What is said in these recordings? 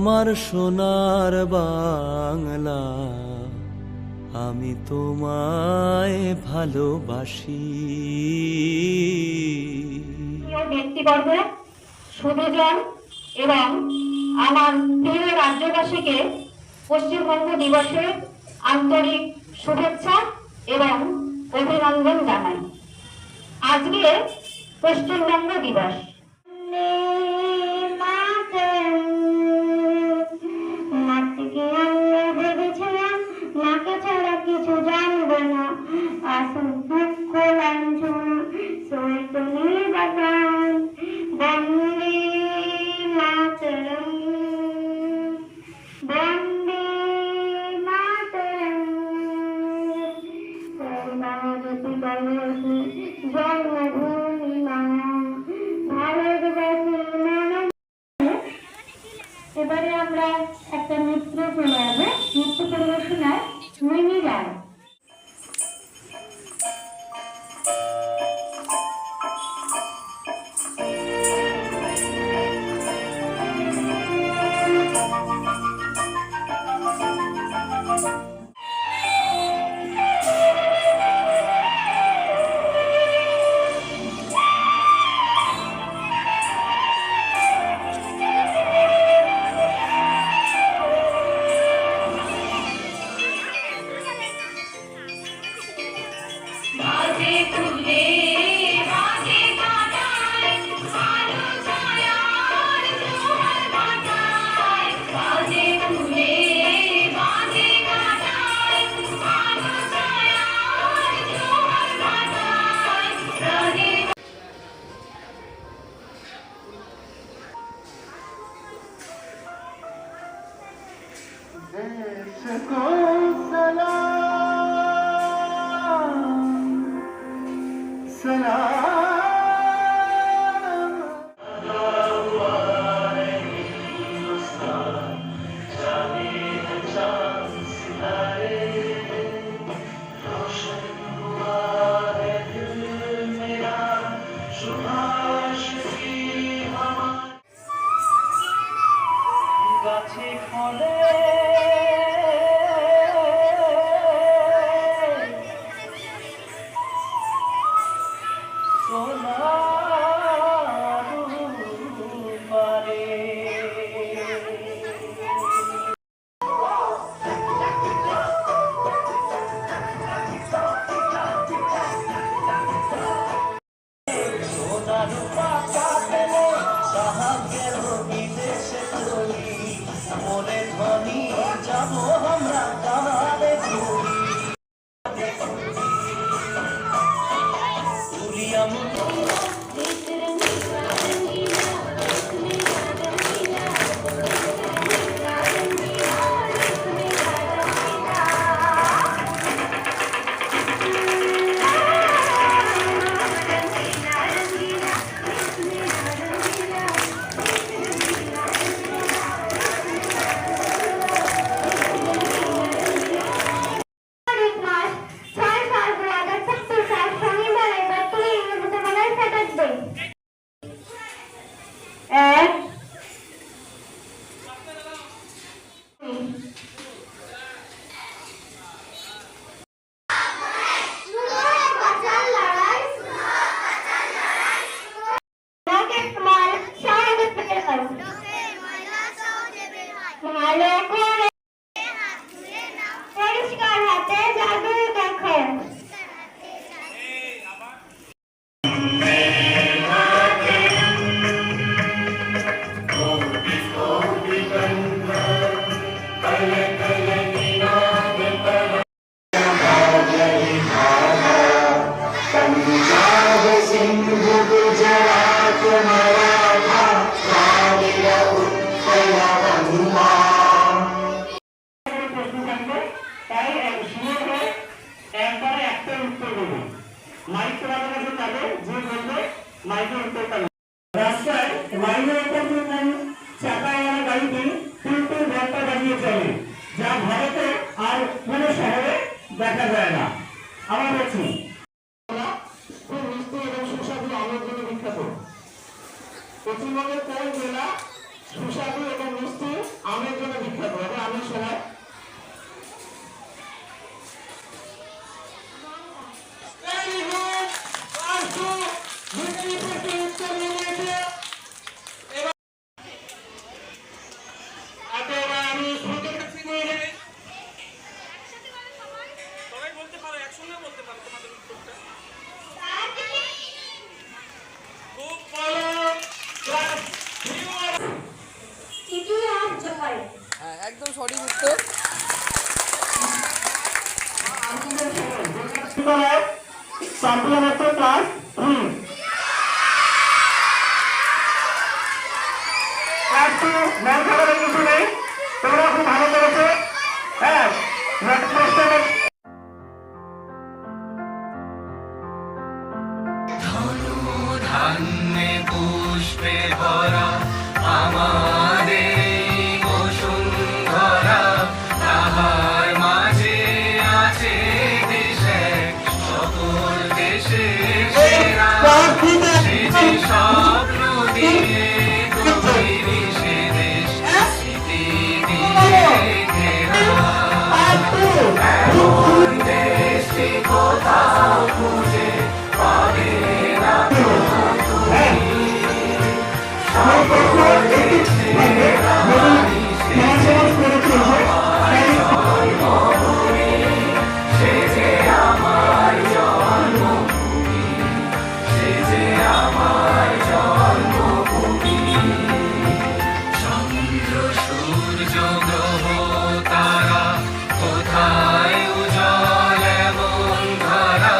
আমার সোনার বাংলা, আমি তোমায় ভালোবাসি। ব্যক্তিবর্গ, সুধীজন এবং আমার প্রিয় রাজ্যবাসীকে পশ্চিমবঙ্গ দিবসের আন্তরিক শুভেচ্ছা এবং অভিনন্দন জানাই। আজকে পশ্চিমবঙ্গ দিবস। এবারে আমরা একটা নৃত্য চলে যাবে, নৃত্য পরিবেশনায় মিনি গান। গাছে ফলে রাস্তায় লাইনের উপর চাকাওয়ালা গাড়িতে টুলটুল ঘন্টা বাজিয়ে চলে, যা ভারতে আর কোনো শহরে দেখা যায় না। আমার বলছি খুব মিষ্টি এবং সুস্বাদু আমের জন্য বিখ্যাত। পশ্চিমবঙ্গের কোন জেলা সুস্বাদু এবং মিষ্টি আম সাপ্লিমেন্টারি ক্লাস একটু মন খাবারের কিছু নেই, তোমরা খুব ভালো করেছো। হ্যাঁ, ধান্যে পুষ্পে ভরা আমাদের এই বসুন্ধরা, তাহার মাঝে আছে দেশে সকল দেশের সেরা, সে যে স্বপ্ন দিয়ে তৈরি সে দেশ স্মৃতি দিয়ে ঘেরা। এমন দেশটি কোথাও খুঁজে পাবে না তো তুমি, সকল দেশের রানী সে যে আমার জন্মভূমি, সে যে আমার জন্মভূমি, সে যে আমার জন্মভূমি। চন্দ্র সূর্য গ্রহ তারা কোথায় উজ্জ্বল এমন ধারা,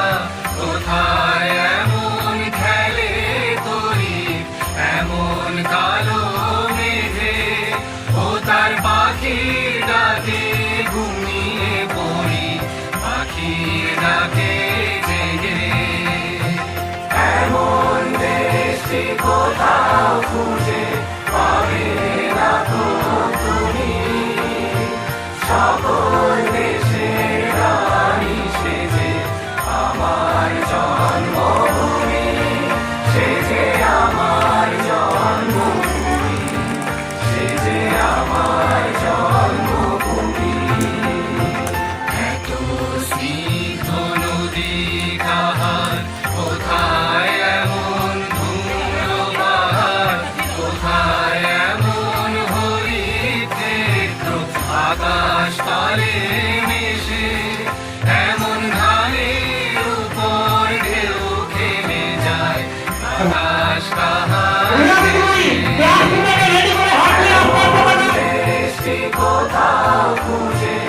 কোথায় এমন খেলে তরি এমন কালো মেঘে, ও তার পাখির ডাকে ঘুমিয়ে পড়ি পাখির ডাকে জেগে। এমন দেশটি কোথাও খুঁজে পাবে না তো তুমি, সকল দেশের রানী সে যে আমার জন্মভূমি, সে যে আমার জন্মভূমি, সে যে আমার জন্মভূমি। এত স্নিগ্ধ নদী কাহার, কোথায় এমন ধূম্র পাহাড়, কোথায় এমন হরিদ্রেত্র আকাশ তলে মিশে, এমন ধানের উপর ঢেউ খেলে যায় আকাশ কাহার দেশে। দেশটি কোথাও খুঁজে